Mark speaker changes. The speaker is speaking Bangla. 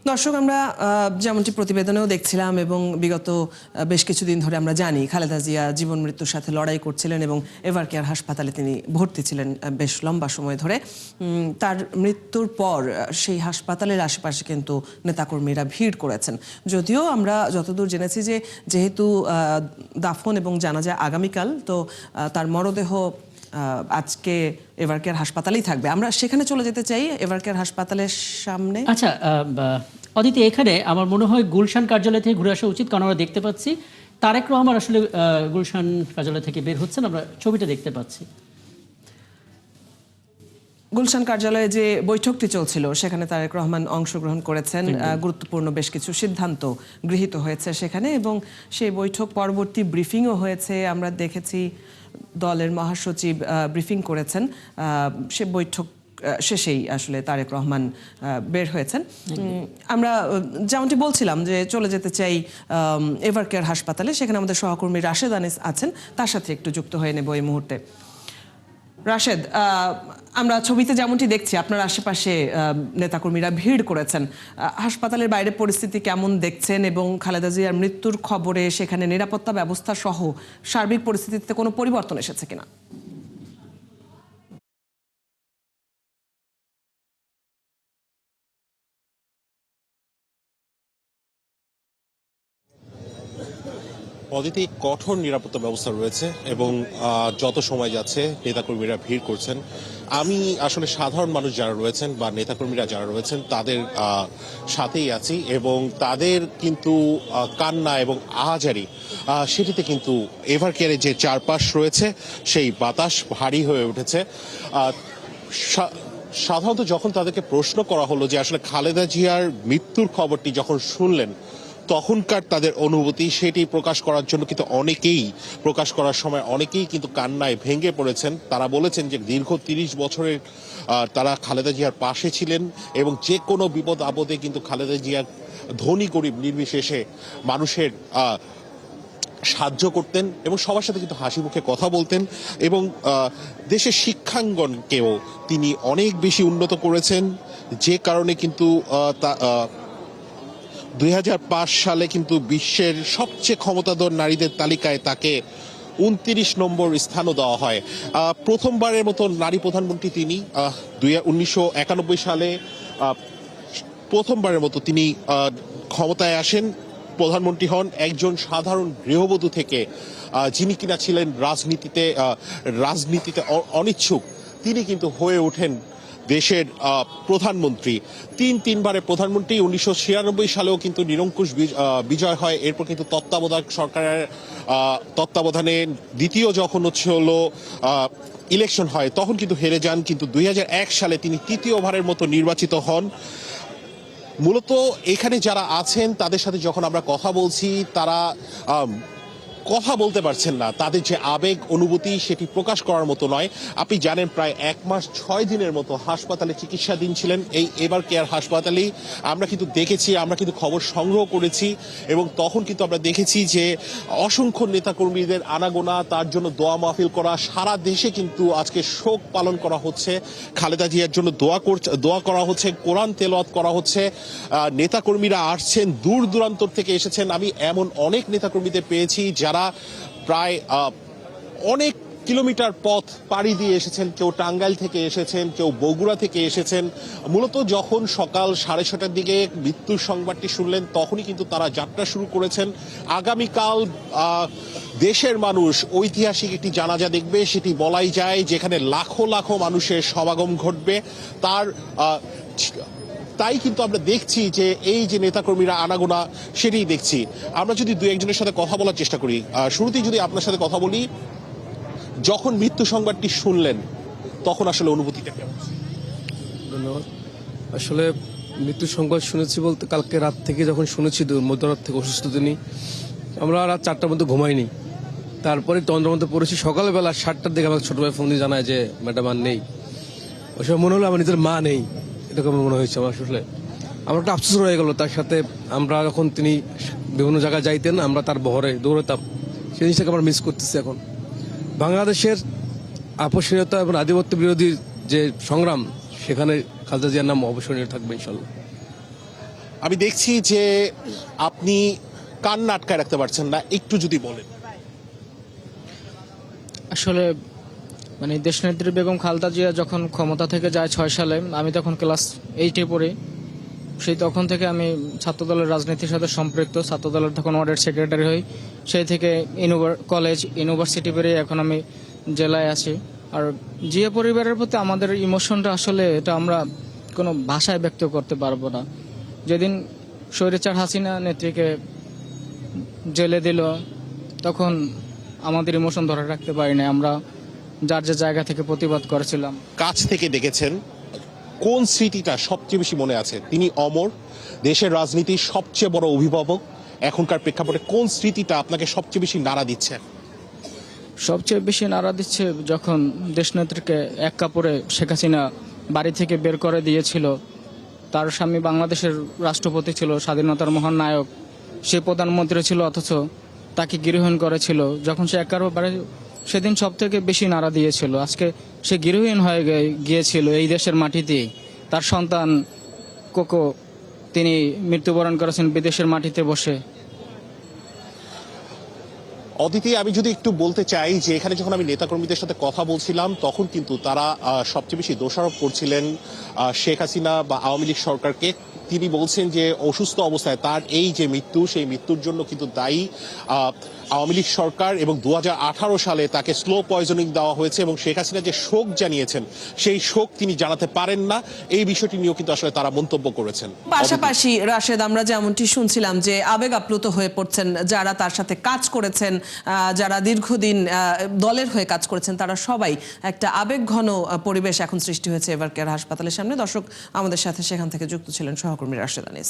Speaker 1: দর্শক, আমরা যেমনটি প্রতিবেদনেও দেখছিলাম এবং বিগত বেশ কিছুদিন ধরে আমরা জানি খালেদা জিয়া জীবন মৃত্যুর সাথে লড়াই করছিলেন এবং এভার কেয়ার হাসপাতালে তিনি ভর্তি ছিলেন বেশ লম্বা সময় ধরে। তার মৃত্যুর পর সেই হাসপাতালের আশেপাশে কিন্তু নেতাকর্মীরা ভিড় করেছেন। যদিও আমরা যতদূর জেনেছি যে যেহেতু দাফন এবং জানাজা আগামীকাল, তো তার মরদেহ আজকে এভার কেয়ার হাসপাতালেই থাকবে। আমরা সেখানে চলে যেতে চাই, এভার কেয়ার হাসপাতালের সামনে।
Speaker 2: আচ্ছা অদিতি, এখানে আমার মনে হয় গুলশান কার্যালয় থেকে ঘুরে আসা উচিত, কারণ আমরা দেখতে পাচ্ছি তারেক রহমান আসলে গুলশান কার্যালয় থেকে বের হচ্ছেন, আমরা ছবিটা দেখতে পাচ্ছি।
Speaker 1: গুলশান কার্যালয়ে যে বৈঠকটি চলছিল সেখানে তারেক রহমান অংশগ্রহণ করেছেন। গুরুত্বপূর্ণ বেশ কিছু সিদ্ধান্ত গৃহীত হয়েছে সেখানে এবং সেই বৈঠক পরবর্তী ব্রিফিংও হয়েছে। আমরা দেখেছি দলের মহাসচিব ব্রিফিং করেছেন। সে বৈঠক শেষেই আসলে তারেক রহমান বের হয়েছেন। আমরা যেমনটি বলছিলাম যে চলে যেতে চাই এভার কেয়ার হাসপাতালে। সেখানে আমাদের সহকর্মী রাশেদ আনিস আছেন, তার সাথে একটু যুক্ত হয়ে নেব এই মুহূর্তে। রাশেদ, আমরা ছবিতে যেমনটি দেখছি আপনার আশেপাশে নেতাকর্মীরা ভিড় করেছেন। হাসপাতালের বাইরে পরিস্থিতি কেমন দেখছেন এবং খালেদা জিয়ার মৃত্যুর খবরে সেখানে নিরাপত্তা ব্যবস্থা সহ সার্বিক পরিস্থিতিতে কোনো পরিবর্তন এসেছে কিনা?
Speaker 3: অদিতি, কঠোর নিরাপত্তা ব্যবস্থা রয়েছে এবং যত সময় যাচ্ছে নেতাকর্মীরা ভিড় করছেন। আমি আসলে সাধারণ মানুষ যারা রয়েছেন বা নেতাকর্মীরা যারা রয়েছেন তাদের সাথেই আছি এবং তাদের কিন্তু কান্না এবং আহাজারি সেটিতে কিন্তু এভার কেয়ারের যে চারপাশ রয়েছে সেই বাতাস ভারী হয়ে উঠেছে। সাধারণত যখন তাদেরকে প্রশ্ন করা হলো যে আসলে খালেদা জিয়ার মৃত্যুর খবরটি যখন শুনলেন তখনকার তাদের অনুভূতি, সেটি প্রকাশ করার জন্য কিন্তু প্রকাশ করার সময় অনেকেই কিন্তু কান্নায় ভেঙে পড়েছেন। তারা বলেছেন যে দীর্ঘ ৩০ বছরের তারা খালেদা জিয়ার পাশে ছিলেন এবং যে কোনো বিপদ আপদে কিন্তু খালেদা জিয়ার ধনী গরিব নির্বিশেষে মানুষের সাহায্য করতেন এবং সবার সাথে কিন্তু হাসি মুখে কথা বলতেন এবং দেশের শিক্ষাঙ্গনকেও তিনি অনেক বেশি উন্নত করেছেন, যে কারণে কিন্তু ২০০৫ সালে কিন্তু বিশ্বের সবচেয়ে ক্ষমতাধর নারীদের তালিকায় তাকে ২৯ নম্বর স্থানও দেওয়া হয়। প্রথমবারের মতো নারী প্রধানমন্ত্রী তিনি। ১৯৯১ সালে প্রথমবারের মতো তিনি ক্ষমতায় আসেন, প্রধানমন্ত্রী হন একজন সাধারণ গৃহবধূ থেকে, যিনি কিনা ছিলেন রাজনীতিতে অনিচ্ছুক, তিনি কিন্তু হয়ে ওঠেন দেশের প্রধানমন্ত্রী। তিনবারের প্রধানমন্ত্রী। ১৯৯৬ সালেও কিন্তু নিরঙ্কুশ বিজয় হয়। এরপর কিন্তু তত্ত্বাবধায়ক সরকারের তত্ত্বাবধানে দ্বিতীয় যখন হলো ইলেকশন হয় তখন কিন্তু হেরে যান, কিন্তু ২০০১ সালে তিনি তৃতীয়বারের মতো নির্বাচিত হন। মূলত এখানে যারা আছেন তাদের সাথে যখন আমরা কথা বলছি তারা কথা বলতে পারছেন না, তাদের যে আবেগ অনুভূতি সেটি প্রকাশ করার মতো নয়। আপনি জানেন প্রায় ১ মাস ৬ দিনের মতো হাসপাতালে চিকিৎসাধীন ছিলেন এই এভার কেয়ার হাসপাতালেই। আমরা কিন্তু দেখেছি, আমরা কিন্তু খবর সংগ্রহ করেছি এবং তখন কিন্তু আমরা দেখেছি যে অসংখ্য নেতাকর্মীদের আনাগোনা, তার জন্য দোয়া মাহফিল করা, সারা দেশে কিন্তু আজকে শোক পালন করা হচ্ছে, খালেদা জিয়ার জন্য দোয়া করা হচ্ছে, কোরআন তেলাওয়াত করা হচ্ছে। নেতাকর্মীরা আসছেন, দূর দূরান্তর থেকে এসেছেন। আমি এমন অনেক নেতাকর্মীদের পেয়েছি যারা প্রায় অনেক কিলোমিটার পথ পাড়ি দিয়ে এসেছেন, কেউ টাঙ্গাইল থেকে এসেছেন, কেউ বগুড়া থেকে এসেছেন। মূলত যখন সকাল 6:30টার দিকে মৃত্যুর সংবাদটি শুনলেন তখনই কিন্তু তারা যাত্রা শুরু করেছেন। আগামীকাল দেশের মানুষ ঐতিহাসিক একটি জানাজা দেখবে, সেটি বলাই যায়, যেখানে লাখো লাখো মানুষের সমাগম ঘটবে। তাই কিন্তু আমরা দেখছি যে এই যে নেতাকর্মীরা আনাগোনা সেটাই দেখছি। আমরা যদি দু একজনের সাথে কথা বলার চেষ্টা করি, শুরুতেই যদি আপনার সাথে কথা বলি, যখন মৃত্যু সংবাদটি শুনলেন তখন আসলে অনুভূতিটা কেমন?
Speaker 4: ধন্যবাদ। আসলে মৃত্যু সংবাদ শুনেছি বলতে কালকে রাত থেকে যখন শুনেছি, মধ্যরাত থেকে অসুস্থ তিনি, আমরা রাত 4টার মধ্যে ঘুমাইনি। তারপরে তন্দ্রের মধ্যে পড়েছি। সকালবেলা 7টার দিকে আমাকে ছোট ভাই ফোন দিয়ে জানায় যে ম্যাডাম আর নেই। ওই সময় মনে হলো আমার নিজের মা নেই, এরকম মনে হয়েছে আমার। আসলে আমার একটা আফসোস রয়ে গেল। তার সাথে আমরা যখন তিনি বিভিন্ন জায়গায় যাইতেন আমরা তার বহরে দৌড়াতাম, সেই জিনিসটাকে আমরা মিস করতেছি এখন। বাংলাদেশের আপসীয়তা এবং আধিপত্য বিরোধী যে সংগ্রাম, সেখানে খালেদা জিয়ার নাম অবসরণীয় থাকবে ইনশাল্লাহ।
Speaker 3: আমি দেখছি যে আপনি কান্না আটকায় রাখতে পারছেন না, একটু যদি বলেন।
Speaker 5: আসলে মানে দেশনেত্রী বেগম খালেদা জিয়া যখন ক্ষমতা থেকে যায় 6 সালে, আমি তখন ক্লাস 8-এ পড়ি। সেই তখন থেকে আমি ছাত্রদলের রাজনীতির সাথে সম্পৃক্ত, ছাত্রদলের তখন ওয়ার্ডের সেক্রেটারি হই। সেই থেকে কলেজ ইউনিভার্সিটি পেরিয়ে এখন আমি জেলায় আছি। আর জিয়া পরিবারের প্রতি আমাদের ইমোশনটা আসলে এটা আমরা কোনো ভাষায় ব্যক্ত করতে পারবো না। যেদিন স্বৈরাচার হাসিনা নেত্রীকে জেলে দিল, তখন আমাদের ইমোশন ধরে রাখতে পারি না, আমরা যার যে জায়গা থেকে প্রতিবাদ করেছিলাম।
Speaker 3: কাছ থেকে দেখেছেন, কোন স্মৃতিটা সবচেয়ে বেশি মনে আছে? তিনি অমর, দেশের রাজনীতির সবচেয়ে বড় অভিভাবক। এখনকার প্রেক্ষাপটে কোন স্মৃতিটা আপনাকে সবচেয়ে বেশি নাড়া দিচ্ছে?
Speaker 5: সবচেয়ে বেশি নাড়া দিচ্ছে যখন দেশনেত্রীকে এক কাপড়ে শেখ হাসিনা বাড়ি থেকে বের করে দিয়েছিল। তার স্বামী বাংলাদেশের রাষ্ট্রপতি ছিল, স্বাধীনতার মহান নায়ক, সে প্রধানমন্ত্রী ছিল, অথচ তাকে গৃহহীন করেছিল। যখন সে এক কাপড়ে, সেদিন সব থেকে বেশি নাড়া দিয়েছিল। আজকে সে গৃহহীন হয়ে গিয়েছিল এই দেশের মাটিতেই। তার সন্তান কোকো, তিনি মৃত্যুবরণ করেছেন বিদেশের মাটিতে বসে।
Speaker 3: অদিতি, আমি যদি একটু বলতে চাই যে এখানে যখন আমি নেতাকর্মীদের সাথে কথা বলছিলাম, তখন কিন্তু তারা সবচেয়ে বেশি দোষারোপ করছিলেন শেখ হাসিনা বা আওয়ামী লীগ সরকারকে। তিনি বলছেন যে অসুস্থ অবস্থায় তার এই যে মৃত্যু, সেই মৃত্যুর জন্য কিন্তু দায়ী আওয়ামী লীগ সরকার, এবং 2018 সালে তাকে স্লো পয়জনিং দেওয়া হয়েছে, এবং শেখ হাসিনা যে শোক জানিয়েছেন সেই শোক তিনি জানাতে পারেন না, এই বিষয়টি নিয়েও কিন্তু আসলে তারা মন্তব্য করেছেন।
Speaker 1: পাশাপাশি রাশেদ, আমরা যেমনটি শুনছিলাম যে আবেগ আপ্লুত হয়ে পড়ছেন যারা তার সাথে কাজ করেছেন, যারা দীর্ঘদিন দলের হয়ে কাজ করেছেন, তারা সবাই একটা আবেগঘন পরিবেশ এখন সৃষ্টি হয়েছে এভারকেয়ার হাসপাতালের সামনে। দর্শক, আমাদের সাথে সেখান থেকে যুক্ত ছিলেন সহকর্মী রাশেদ আনিস।